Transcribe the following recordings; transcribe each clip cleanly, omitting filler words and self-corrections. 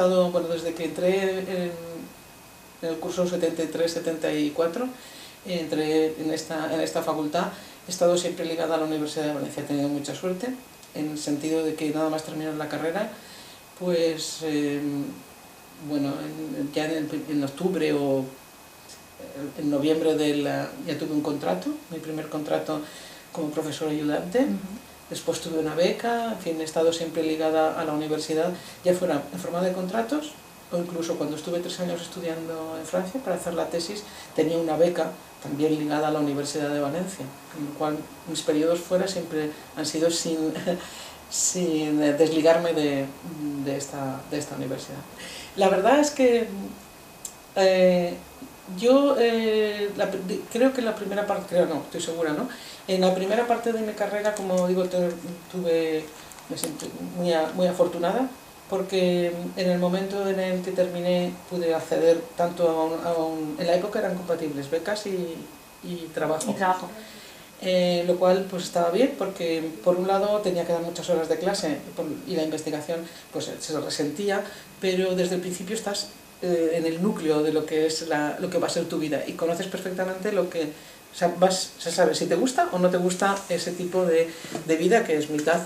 estado, bueno, desde que entré en el curso 73-74, entré en esta facultad, he estado siempre ligada a la Universidad de Valencia. He tenido mucha suerte, en el sentido de que nada más terminar la carrera, pues, bueno, ya en octubre o en noviembre ya tuve un contrato, mi primer contrato como profesor ayudante. Después tuve una beca, en fin, he estado siempre ligada a la universidad, ya fuera en forma de contratos, o incluso cuando estuve 3 años estudiando en Francia para hacer la tesis, tenía una beca también ligada a la Universidad de Valencia, con lo cual mis periodos fuera siempre han sido sin desligarme de esta universidad. La verdad es que yo creo que la primera parte, creo no, estoy segura, ¿no? En la primera parte de mi carrera, como digo, me sentí muy afortunada, porque en el momento en el que terminé pude acceder tanto en la época eran compatibles becas y trabajo. Lo cual pues estaba bien, porque por un lado tenía que dar muchas horas de clase y la investigación pues se resentía, pero desde el principio estás en el núcleo de lo que es lo que va a ser tu vida y conoces perfectamente lo que, o sea, se sabe si te gusta o no te gusta ese tipo de vida, que es mitad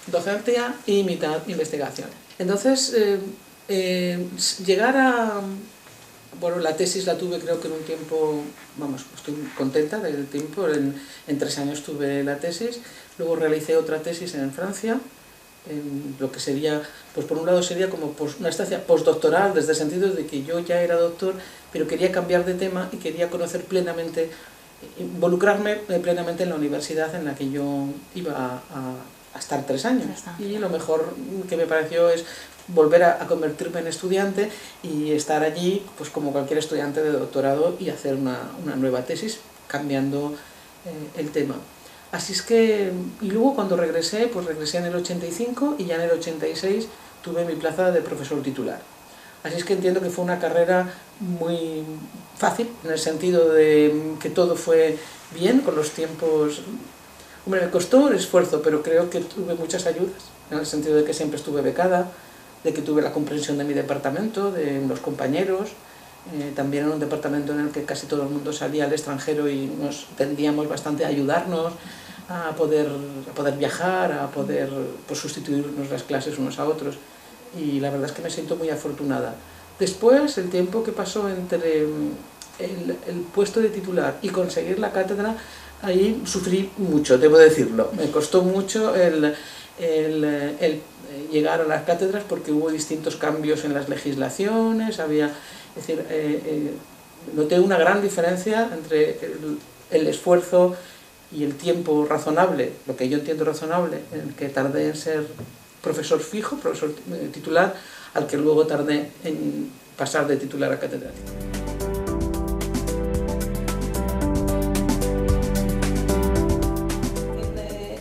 docencia y mitad investigación. Entonces, llegar a... Bueno, la tesis la tuve creo que en un tiempo, vamos, estoy contenta del tiempo, en 3 años tuve la tesis, luego realicé otra tesis en Francia, en lo que sería, pues por un lado sería como una estancia postdoctoral, desde el sentido de que yo ya era doctor, pero quería cambiar de tema y quería conocer plenamente, involucrarme plenamente en la universidad en la que yo iba a estar 3 años. Y lo mejor que me pareció es volver a convertirme en estudiante y estar allí pues como cualquier estudiante de doctorado y hacer una nueva tesis cambiando el tema. Así es que, y luego cuando regresé, pues regresé en el 85 y ya en el 86 tuve mi plaza de profesor titular. Así es que entiendo que fue una carrera muy fácil, en el sentido de que todo fue bien, con los tiempos. Hombre, me costó el esfuerzo, pero creo que tuve muchas ayudas, en el sentido de que siempre estuve becada, de que tuve la comprensión de mi departamento, de los compañeros, también en un departamento en el que casi todo el mundo salía al extranjero y nos tendíamos bastante a ayudarnos, a poder viajar, a poder pues, sustituirnos las clases unos a otros, y la verdad es que me siento muy afortunada. Después, el tiempo que pasó entre el puesto de titular y conseguir la cátedra, ahí sufrí mucho, debo decirlo. Me costó mucho el llegar a las cátedras, porque hubo distintos cambios en las legislaciones, es decir, noté una gran diferencia entre el esfuerzo y el tiempo razonable, lo que yo entiendo razonable, en el que tardé en ser profesor fijo, profesor titular, al que luego tardé en pasar de titular a catedrático.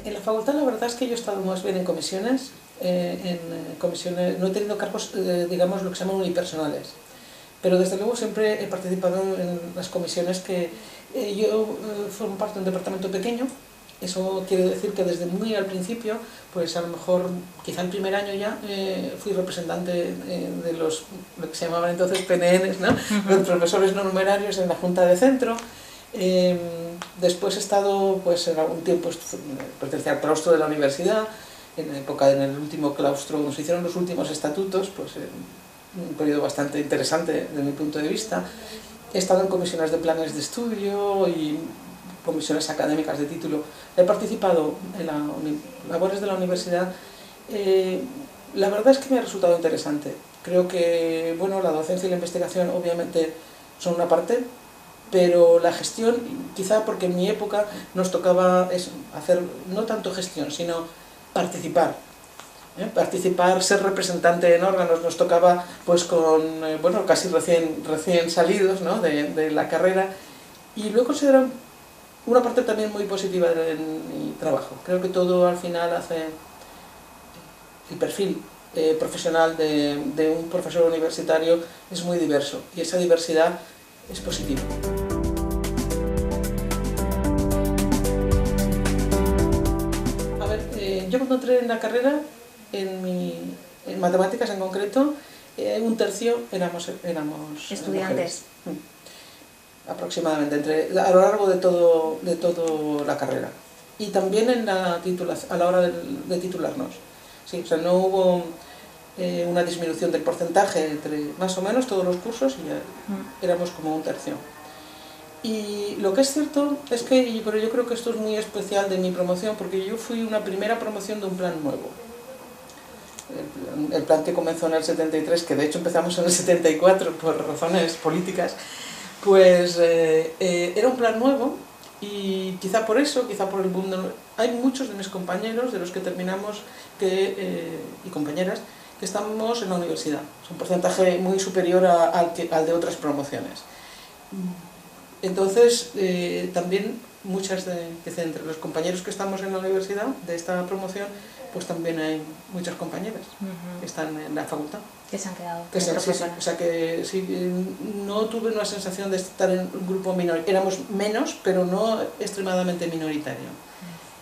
En la facultad la verdad es que yo he estado más bien en comisiones, no he tenido cargos, digamos, lo que se llaman unipersonales, pero desde luego siempre he participado en las comisiones que yo formo parte de un departamento pequeño. Eso quiere decir que desde muy al principio, pues a lo mejor, quizá el primer año ya, fui representante de lo que se llamaban entonces PNNs, ¿no? Los profesores no numerarios en la Junta de Centro. Después he estado, pues en algún tiempo, pertenecía al claustro de la universidad, en el último claustro, cuando se hicieron los últimos estatutos, pues un periodo bastante interesante desde mi punto de vista. He estado en comisiones de planes de estudio y comisiones académicas de título. He participado en las labores de la universidad. La verdad es que me ha resultado interesante. Creo que, bueno, la docencia y la investigación obviamente son una parte, pero la gestión, quizá porque en mi época nos tocaba hacer no tanto gestión, sino participar. Participar, ser representante en órganos, nos tocaba pues con, bueno, casi recién salidos, ¿no? de la carrera, y lo he considerado una parte también muy positiva de mi trabajo. Creo que todo al final hace el perfil profesional de un profesor universitario es muy diverso, y esa diversidad es positiva. A ver, yo cuando entré en la carrera, en matemáticas en concreto, un tercio éramos estudiantes. Mujeres. Aproximadamente, a lo largo de toda la carrera. Y también a la hora de titularnos. Sí, o sea, no hubo una disminución del porcentaje entre más o menos todos los cursos y éramos como un tercio. Y lo que es cierto es que, pero yo creo que esto es muy especial de mi promoción, porque yo fui una primera promoción de un plan nuevo. El plan que comenzó en el 73, que de hecho empezamos en el 74 por razones políticas, pues era un plan nuevo y quizá por eso, quizá por el mundo, hay muchos de mis compañeros, de los que terminamos, y compañeras, que estamos en la universidad. Es un porcentaje muy superior al de otras promociones. Entonces, también entre los compañeros que estamos en la universidad, de esta promoción, pues también hay muchas compañeras que están en la facultad. Que se han quedado. O sea que sí, no tuve una sensación de estar en un grupo minoritario. Éramos menos, pero no extremadamente minoritario.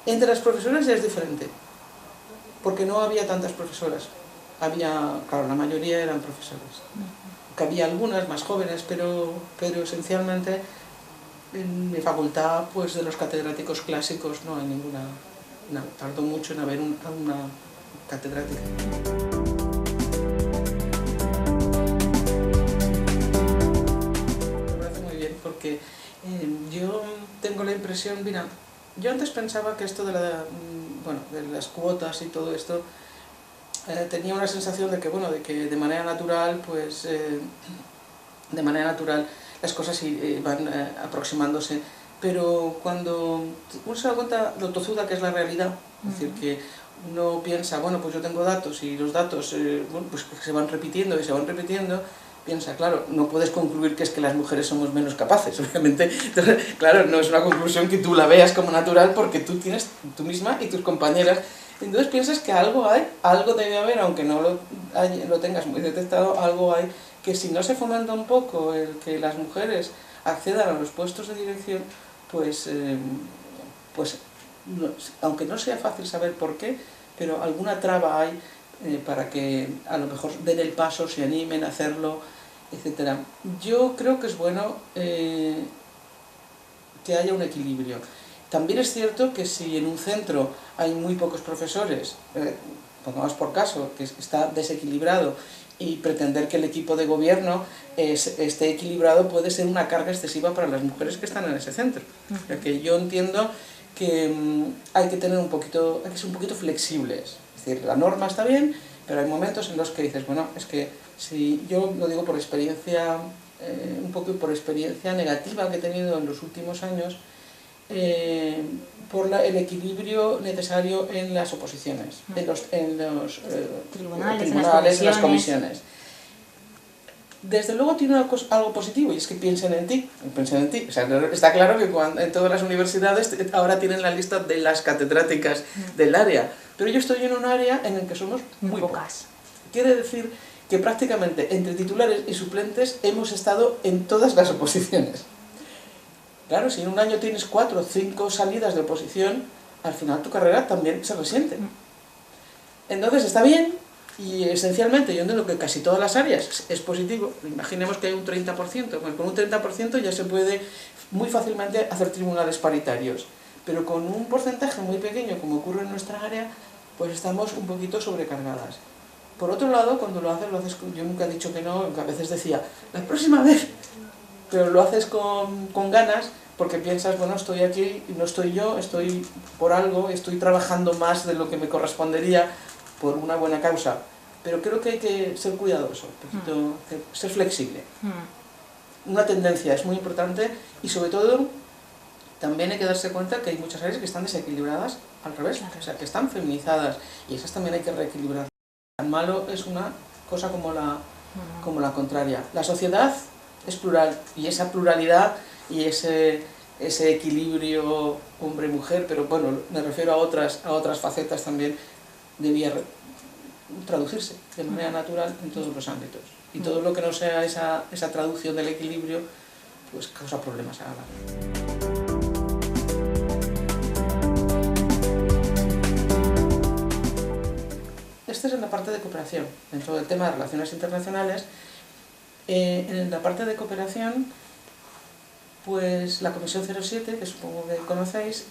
Entre las profesoras ya es diferente, porque no había tantas profesoras. Claro, la mayoría eran profesoras. Que había algunas más jóvenes, pero esencialmente en mi facultad, pues de los catedráticos clásicos no hay ninguna. No, tardó mucho en haber una catedrática. Me parece muy bien porque yo tengo la impresión, mira, yo antes pensaba que esto de las cuotas y todo esto, tenía una sensación de que, de que de manera natural, pues, las cosas van aproximándose. Pero cuando uno se da cuenta lo tozuda que es la realidad, es decir, que uno piensa, pues yo tengo datos y los datos pues se van repitiendo y se van repitiendo, piensa, claro, no puedes concluir que es que las mujeres somos menos capaces, obviamente. Entonces, claro, no es una conclusión que tú la veas como natural porque tú tienes tú misma y tus compañeras. Entonces piensas que algo hay, algo debe haber, aunque no lo tengas muy detectado, algo hay, que si no se fomenta un poco el que las mujeres accedan a los puestos de dirección, pues aunque no sea fácil saber por qué, pero alguna traba hay para que a lo mejor den el paso, se animen a hacerlo, etc. Yo creo que es bueno que haya un equilibrio. También es cierto que si en un centro hay muy pocos profesores, pongamos por caso que está desequilibrado, y pretender que el equipo de gobierno esté equilibrado puede ser una carga excesiva para las mujeres que están en ese centro. Porque yo entiendo que hay que ser un poquito flexibles. Es decir, la norma está bien, pero hay momentos en los que dices, es que si yo lo digo por experiencia, un poco por experiencia negativa que he tenido en los últimos años, por el equilibrio necesario en las oposiciones, en los tribunales, en las comisiones. Desde luego tiene algo positivo, y es que piensen en ti. O sea, está claro que en todas las universidades ahora tienen la lista de las catedráticas del área, pero yo estoy en un área en el que somos muy pocas. Quiere decir que prácticamente entre titulares y suplentes hemos estado en todas las oposiciones. Claro, si en un año tienes 4 o 5 salidas de oposición, al final tu carrera también se resiente. Entonces está bien, y esencialmente yo entiendo que casi todas las áreas es positivo. Imaginemos que hay un 30%, con un 30% ya se puede muy fácilmente hacer tribunales paritarios, pero con un porcentaje muy pequeño, como ocurre en nuestra área, pues estamos un poquito sobrecargadas. Por otro lado, cuando lo haces yo nunca he dicho que no, a veces decía, la próxima vez, pero lo haces con ganas, porque piensas, estoy aquí, no estoy yo, estoy por algo, estoy trabajando más de lo que me correspondería por una buena causa. Pero creo que hay que ser cuidadoso, ser flexible. Una tendencia es muy importante y sobre todo también hay que darse cuenta que hay muchas áreas que están desequilibradas al revés, o sea, que están feminizadas, y esas también hay que reequilibrar. Tan malo es una cosa como la contraria. La sociedad es plural, y esa pluralidad y ese equilibrio hombre-mujer, pero me refiero a otras facetas también, debía traducirse de manera natural en todos los ámbitos. Y todo lo que no sea esa traducción del equilibrio, pues causa problemas a la Es Este es en la parte de cooperación, dentro del tema de relaciones internacionales. En la parte de cooperación, pues la Comisión 07, que supongo que conocéis,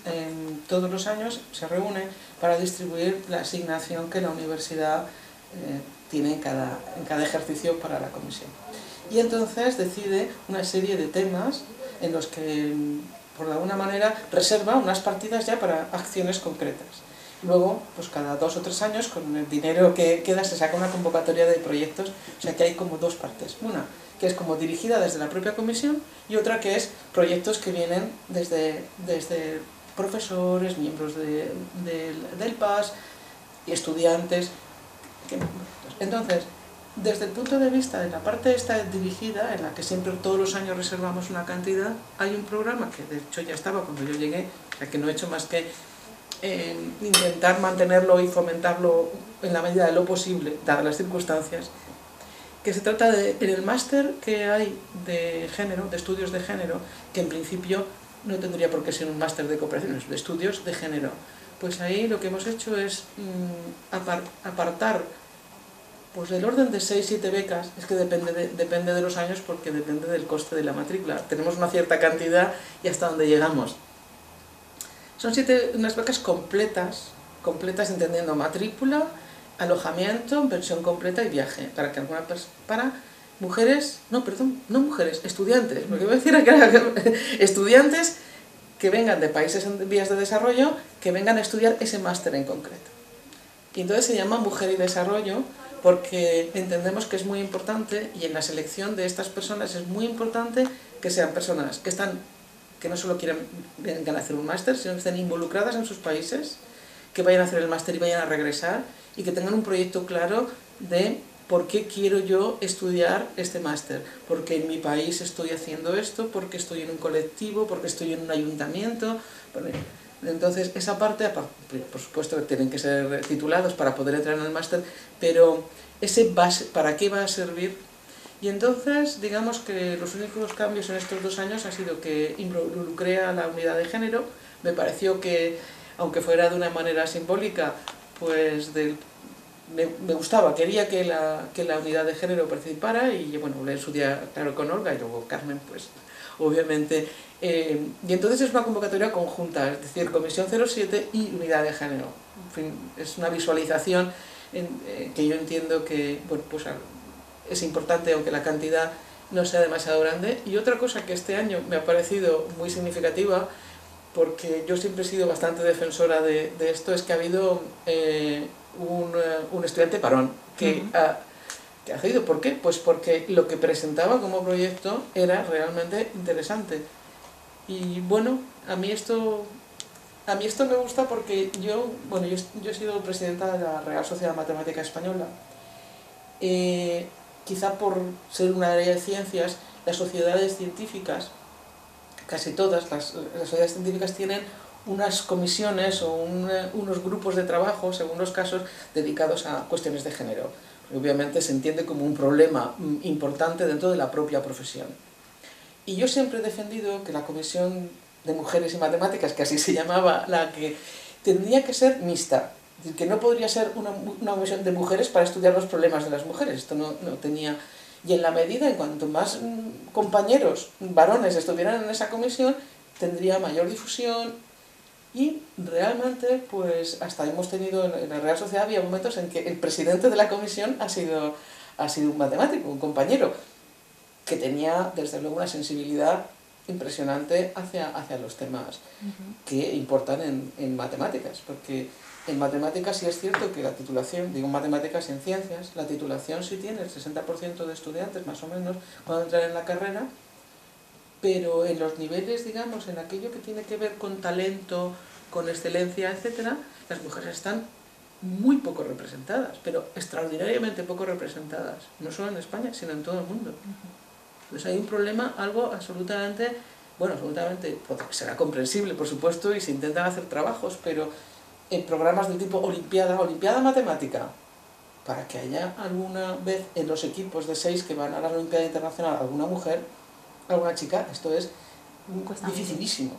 todos los años se reúne para distribuir la asignación que la universidad tiene en cada ejercicio para la comisión. Y entonces decide una serie de temas en los que, por alguna manera, reserva unas partidas ya para acciones concretas. Luego, pues cada 2 o 3 años, con el dinero que queda, se saca una convocatoria de proyectos, o sea que hay como dos partes. Una que es como dirigida desde la propia comisión y otra que es proyectos que vienen desde profesores, miembros del PAS y estudiantes. Entonces, desde el punto de vista de la parte esta dirigida, en la que siempre todos los años reservamos una cantidad, hay un programa que de hecho ya estaba cuando yo llegué, o sea que no he hecho más que intentar mantenerlo y fomentarlo en la medida de lo posible, dadas las circunstancias, que se trata de, en el máster que hay de género, de estudios de género, que en principio no tendría por qué ser un máster de cooperación, es de estudios de género, pues ahí lo que hemos hecho es apartar pues del orden de 6-7 becas, es que depende de los años porque depende del coste de la matrícula, tenemos una cierta cantidad y hasta donde llegamos. Son unas becas completas entendiendo matrícula, alojamiento, pensión completa y viaje, para mujeres, no mujeres, estudiantes, porque voy a decir estudiantes que vengan de países en vías de desarrollo, que vengan a estudiar ese máster en concreto. Y entonces se llama Mujer y Desarrollo porque entendemos que es muy importante, y en la selección de estas personas es muy importante que sean personas que no solo vengan a hacer un máster, sino que estén involucradas en sus países, que vayan a hacer el máster y vayan a regresar, y que tengan un proyecto claro de por qué quiero yo estudiar este máster, porque en mi país estoy haciendo esto, porque estoy en un colectivo, porque estoy en un ayuntamiento. Entonces esa parte, por supuesto que tienen que ser titulados para poder entrar en el máster, pero ¿para qué va a servir? Y entonces, digamos que los únicos cambios en estos 2 años ha sido que involucré a la unidad de género. Me pareció que, aunque fuera de una manera simbólica, pues me gustaba, quería que la unidad de género participara, y bueno, hablé en su día, claro, con Olga, y luego Carmen, pues obviamente. Y entonces es una convocatoria conjunta, es decir, Comisión 07 y unidad de género. En fin, es una visualización que yo entiendo que, bueno, pues es importante, aunque la cantidad no sea demasiado grande. Y otra cosa que este año me ha parecido muy significativa, porque yo siempre he sido bastante defensora de esto, es que ha habido un estudiante parón que ha cedido. ¿Por qué? Pues porque lo que presentaba como proyecto era realmente interesante. Y bueno, a mí esto me gusta porque yo he sido presidenta de la Real Sociedad Matemática Española. Quizá por ser una área de ciencias, las sociedades científicas, casi todas las sociedades científicas tienen unas comisiones o unos grupos de trabajo, según los casos, dedicados a cuestiones de género. Obviamente se entiende como un problema importante dentro de la propia profesión. Y yo siempre he defendido que la Comisión de Mujeres y Matemáticas, que así se llamaba, la que tendría que ser mixta, es decir, que no podría ser una comisión de mujeres para estudiar los problemas de las mujeres. Esto no tenía. Y en la medida, en cuanto más compañeros varones estuvieran en esa comisión, tendría mayor difusión. Y realmente, pues hasta hemos tenido en la Real Sociedad, había momentos en que el presidente de la comisión ha sido un matemático, un compañero, que tenía desde luego una sensibilidad impresionante hacia los temas que importan en matemáticas, porque en matemáticas sí es cierto que la titulación, digo matemáticas y en ciencias, la titulación sí tiene el 60% de estudiantes más o menos cuando entran en la carrera, pero en los niveles, digamos, en aquello que tiene que ver con talento, con excelencia, etcétera, las mujeres están muy poco representadas, pero extraordinariamente poco representadas, no solo en España, sino en todo el mundo. Entonces hay un problema, algo absolutamente, será comprensible, por supuesto, y se intentan hacer trabajos, pero en programas del tipo Olimpiada Matemática, para que haya alguna vez en los equipos de 6 que van a la Olimpiada Internacional alguna mujer, alguna chica, esto es dificilísimo.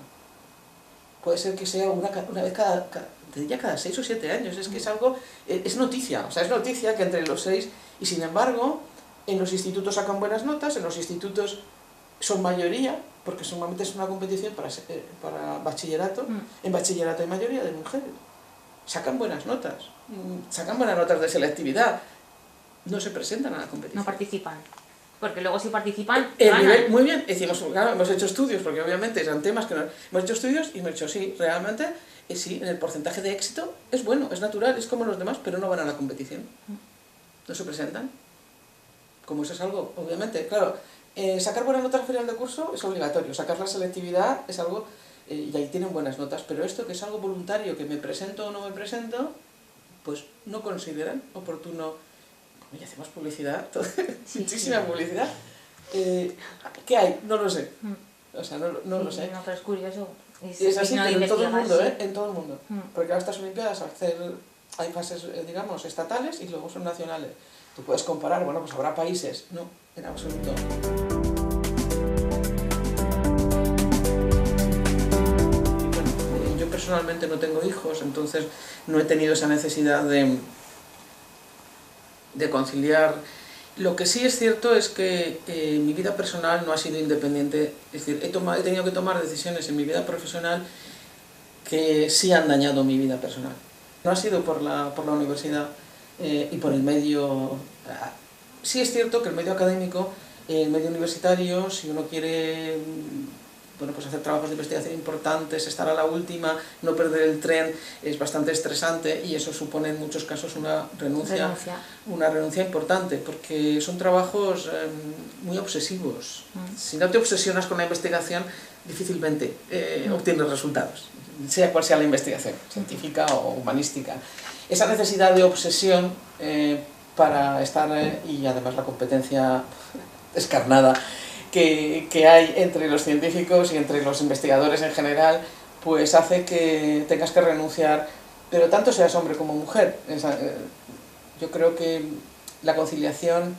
puede ser que sea una vez cada 6 o 7 años, es que es algo, es noticia, o sea, es noticia que entre los 6, y sin embargo, en los institutos sacan buenas notas, en los institutos son mayoría, porque normalmente es una competición para bachillerato, en bachillerato hay mayoría de mujeres, sacan buenas notas de selectividad, no se presentan a la competición. No participan. Porque luego si participan, muy bien, decimos, claro, hemos hecho estudios, porque obviamente eran temas que hemos hecho estudios y hemos dicho, sí, realmente, sí, en el porcentaje de éxito es bueno, es natural, es como los demás, pero no van a la competición. No se presentan. Como eso es algo, obviamente, claro, sacar buenas notas al final de curso es obligatorio, sacar la selectividad es algo, y ahí tienen buenas notas, pero esto que es algo voluntario, que me presento o no me presento, pues no consideran oportuno. Y hacemos publicidad, muchísima publicidad. ¿Qué hay? No lo sé. O sea, no lo sé. No, pero es curioso. Es así, pero en todo el mundo, en todo el mundo. Porque ahora estas Olimpiadas hay fases, digamos, estatales y luego son nacionales. Tú puedes comparar, bueno, pues habrá países. No, en absoluto. Bueno, yo personalmente no tengo hijos, entonces no he tenido esa necesidad de conciliar. Lo que sí es cierto es que mi vida personal no ha sido independiente, es decir, he tenido que tomar decisiones en mi vida profesional que sí han dañado mi vida personal. No ha sido por la universidad y por el medio. Sí es cierto que el medio académico, el medio universitario, si uno quiere pues hacer trabajos de investigación importantes, estar a la última, no perder el tren, es bastante estresante y eso supone en muchos casos una renuncia importante, porque son trabajos muy obsesivos. Si no te obsesionas con la investigación, difícilmente obtienes resultados, sea cual sea la investigación, científica o humanística. Esa necesidad de obsesión para estar, y además la competencia descarnada que hay entre los científicos y entre los investigadores en general, pues hace que tengas que renunciar, pero tanto seas hombre como mujer. Yo creo que la conciliación,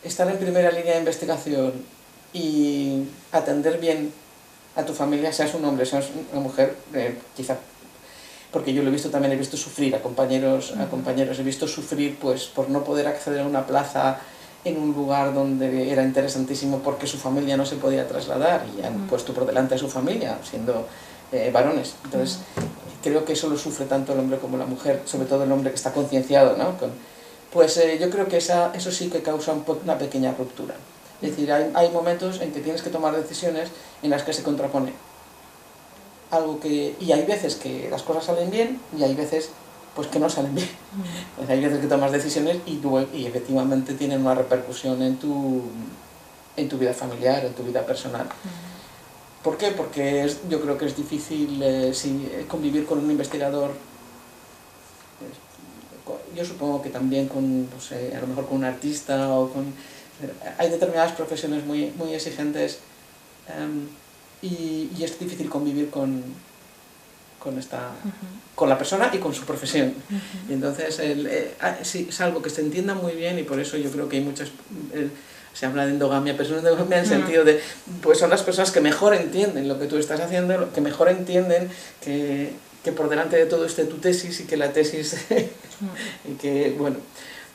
estar en primera línea de investigación y atender bien a tu familia, seas un hombre, seas una mujer, quizá, porque yo lo he visto también, he visto sufrir a compañeros, he visto sufrir pues por no poder acceder a una plaza en un lugar donde era interesantísimo porque su familia no se podía trasladar y han puesto por delante a su familia, siendo varones. Entonces, creo que eso lo sufre tanto el hombre como la mujer, sobre todo el hombre que está concienciado, ¿no? Pues yo creo que eso sí que causa una pequeña ruptura. Es decir, hay momentos en que tienes que tomar decisiones en las que se contrapone algo y hay veces que las cosas salen bien y hay veces pues que no salen bien. Pues hay veces que tomas decisiones y efectivamente tienen una repercusión en tu vida familiar, en tu vida personal. ¿Por qué? Porque yo creo que es difícil convivir con un investigador. Yo supongo que también a lo mejor con un artista hay determinadas profesiones muy, muy exigentes y es difícil convivir con la persona y con su profesión. Y entonces, salvo que se entienda muy bien, y por eso yo creo que hay muchas... se habla de endogamia, pero es una endogamia en el sentido de, pues son las personas que mejor entienden lo que tú estás haciendo, que mejor entienden que por delante de todo esté tu tesis y que la tesis, y que, bueno,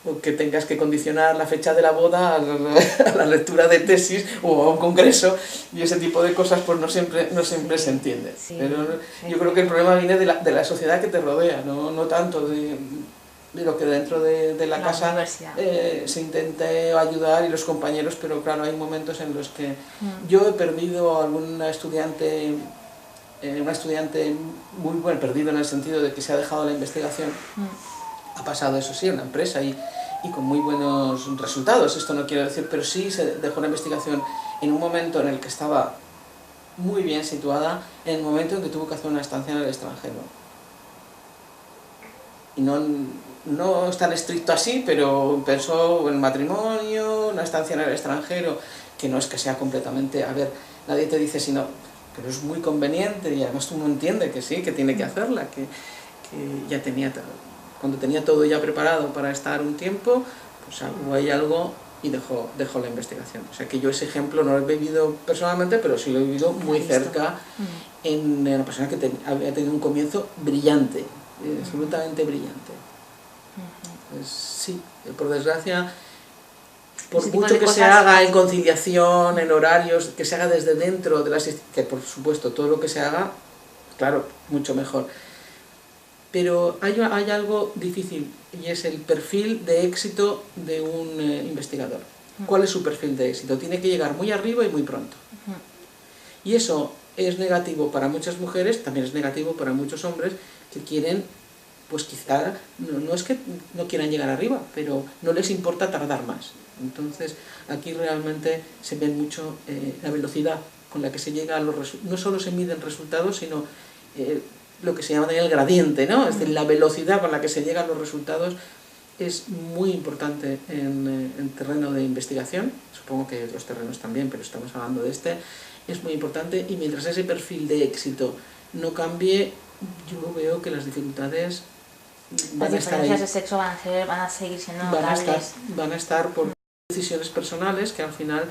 o que tengas que condicionar la fecha de la boda a la lectura de tesis o a un congreso y ese tipo de cosas pues no siempre se entiende. Sí, pero yo creo que el problema viene de la sociedad que te rodea, no tanto de lo que dentro de la casa se intente ayudar y los compañeros, pero claro, hay momentos en los que yo he perdido a alguna estudiante, muy bueno, perdido en el sentido de que se ha dejado la investigación, ha pasado eso sí, en una empresa y con muy buenos resultados, esto no quiero decir, pero sí se dejó la investigación en un momento en el que estaba muy bien situada, en el momento en que tuvo que hacer una estancia en el extranjero. Y no es tan estricto así, pero pensó en el matrimonio, una estancia en el extranjero, que no es que sea completamente, a ver, nadie te dice si no, pero es muy conveniente y además uno entiende que sí, que tiene que hacerla, que ya tenía, cuando tenía todo ya preparado para estar un tiempo, pues hay algo y dejó la investigación. O sea que yo ese ejemplo no lo he vivido personalmente, pero sí lo he vivido muy cerca en una persona que había tenido un comienzo brillante, absolutamente brillante. Pues, sí, por desgracia, por mucho que se haga en conciliación, en horarios, que se haga desde dentro de las instituciones, que por supuesto todo lo que se haga, claro, mucho mejor. Pero hay algo difícil, y es el perfil de éxito de un investigador. ¿Cuál es su perfil de éxito? Tiene que llegar muy arriba y muy pronto. Y eso es negativo para muchas mujeres, también es negativo para muchos hombres que quieren, pues quizá, no es que no quieran llegar arriba, pero no les importa tardar más. Entonces, aquí realmente se ve mucho la velocidad con la que se llega a los resultados. No solo se miden resultados, sino lo que se llama también el gradiente, ¿no? Es decir, la velocidad con la que se llega a los resultados es muy importante en terreno de investigación. Supongo que otros terrenos también, pero estamos hablando de este. Es muy importante, y mientras ese perfil de éxito no cambie, yo veo que las dificultades van a estar ahí. Las diferencias de sexo van a seguir siendo notables. Van a estar por decisiones personales que al final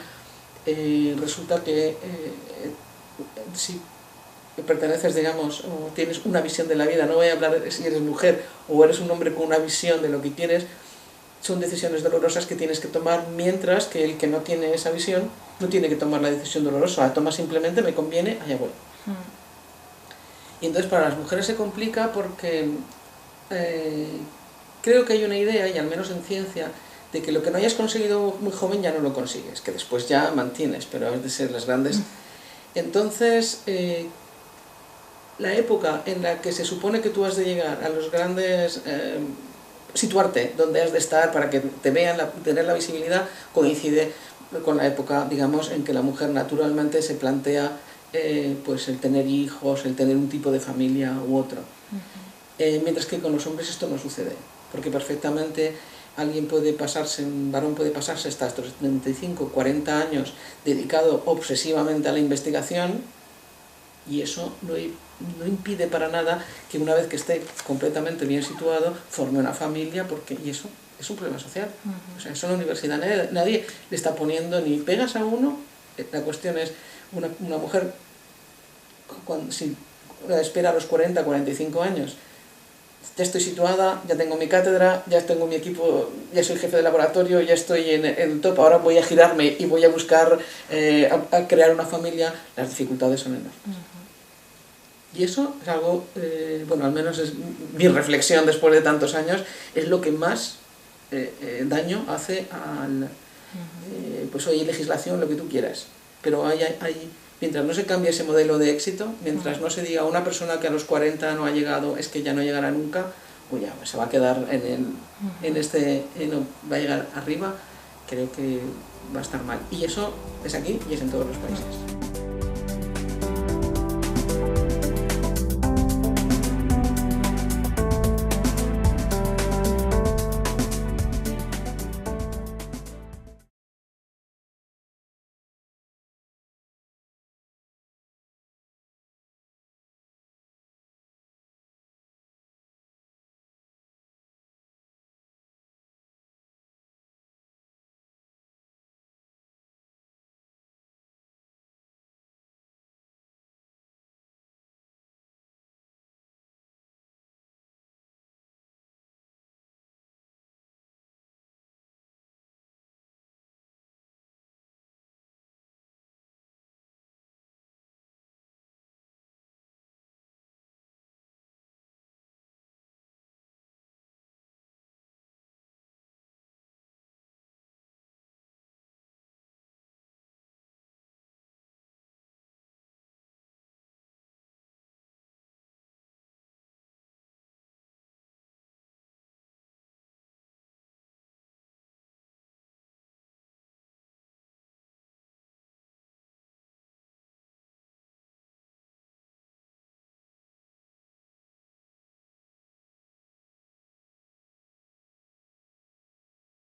resulta que si perteneces, digamos, o tienes una visión de la vida, no voy a hablar de si eres mujer o eres un hombre con una visión de lo que quieres, son decisiones dolorosas que tienes que tomar, mientras que el que no tiene esa visión no tiene que tomar la decisión dolorosa, la toma simplemente, me conviene, allá voy. Y entonces para las mujeres se complica porque creo que hay una idea, y al menos en ciencia, de que lo que no hayas conseguido muy joven ya no lo consigues, que después ya mantienes, pero a veces las grandes... Entonces, la época en la que se supone que tú has de llegar a los grandes... situarte donde has de estar para que te vean, tener la visibilidad, coincide con la época, digamos, en que la mujer naturalmente se plantea pues el tener hijos, el tener un tipo de familia u otro. Mientras que con los hombres esto no sucede, porque perfectamente un varón puede pasarse hasta estos 35, 40 años dedicado obsesivamente a la investigación, y eso no impide para nada que una vez que esté completamente bien situado forme una familia, y eso es un problema social. O sea, eso en la universidad nadie le está poniendo ni pegas a uno. La cuestión es una mujer si espera a los 40, 45 años, ya estoy situada, ya tengo mi cátedra, ya tengo mi equipo, ya soy jefe de laboratorio, ya estoy en el top, ahora voy a girarme y voy a buscar a crear una familia, las dificultades son enormes. Y eso es algo, bueno, al menos es mi reflexión después de tantos años, es lo que más daño hace al... pues hoy hay legislación, lo que tú quieras, pero mientras no se cambie ese modelo de éxito, mientras no se diga a una persona que a los 40 no ha llegado, es que ya no llegará nunca, pues ya se va a quedar no va a llegar arriba, creo que va a estar mal. Y eso es aquí y es en todos los países.